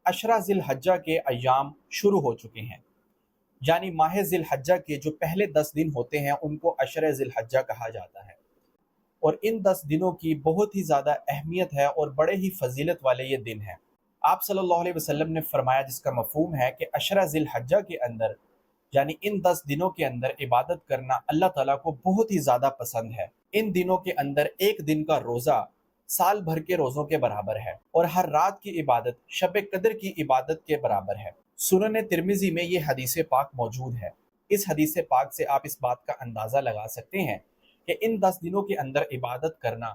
عشرہ ذی الحجہ کے ایام شروع ہو چکے ہیں، یعنی ماہ ذی الحجہ کے جو پہلے 10 دن ہوتے ہیں ان کو عشرہ ذی الحجہ کہا جاتا ہے، اور ان 10 دنوں کی بہت ہی زیادہ اہمیت ہے اور بڑے ہی فضیلت والے یہ دن ہیں۔ آپ صلی اللہ علیہ وسلم نے فرمایا، جس کا مفہوم ہے کہ عشرہ ذی الحجہ کے اندر، یعنی ان 10 دنوں کے اندر عبادت کرنا اللہ تعالیٰ کو بہت ہی زیادہ پسند ہے۔ ان دنوں کے اندر ایک دن کا روزہ سال بھر کے روزوں کے برابر ہے، اور ہر رات کی عبادت شب قدر کی عبادت کے برابر ہے۔ سنن ترمذی میں یہ حدیث پاک موجود ہے۔ اس حدیث پاک سے آپ اس بات کا اندازہ لگا سکتے ہیں کہ ان 10 دنوں کے اندر عبادت کرنا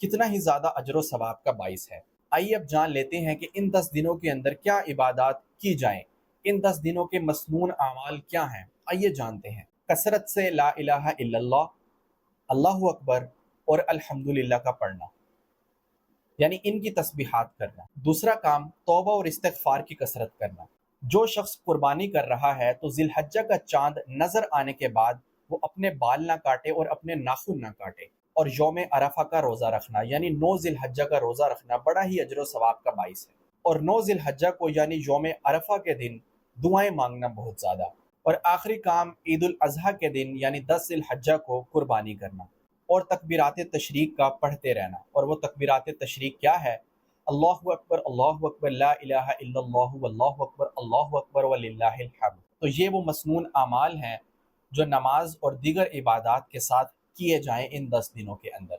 کتنا ہی زیادہ اجر و ثواب کا باعث ہے۔ آئیے اب جان لیتے ہیں کہ ان 10 دنوں کے اندر کیا عبادات کی جائیں، ان 10 دنوں کے مسنون اعمال کیا ہیں۔ آئیے جانتے ہیں۔ کثرت سے لا الہ الا اللہ، اللہ اکبر اور الحمدللہ کا پڑھنا، یعنی ان کی تسبیحات کرنا۔ دوسرا کام توبہ اور استغفار کی کثرت کرنا۔ جو شخص قربانی کر رہا ہے تو ذی الحجہ کا چاند نظر آنے کے بعد وہ اپنے بال نہ کاٹے اور اپنے ناخن نہ کاٹے، اور یوم عرفہ کا روزہ رکھنا، یعنی 9 ذی الحجہ کا روزہ رکھنا بڑا ہی اجر و ثواب کا باعث ہے۔ اور 9 ذی الحجہ کو یعنی یوم عرفہ کے دن دعائیں مانگنا بہت زیادہ۔ اور آخری کام عید الاضحیٰ کے دن یعنی 10 ذی الحجہ کو قربانی کرنا، اور تکبیرات تشریق کا پڑھتے رہنا۔ اور وہ تکبیرات تشریق کیا ہے؟ اللہ اکبر لا الہ الا اللہ واللہ اکبر وللہ الحمد۔ تو یہ وہ مسنون اعمال ہیں جو نماز اور دیگر عبادات کے ساتھ کیے جائیں ان 10 دنوں کے اندر۔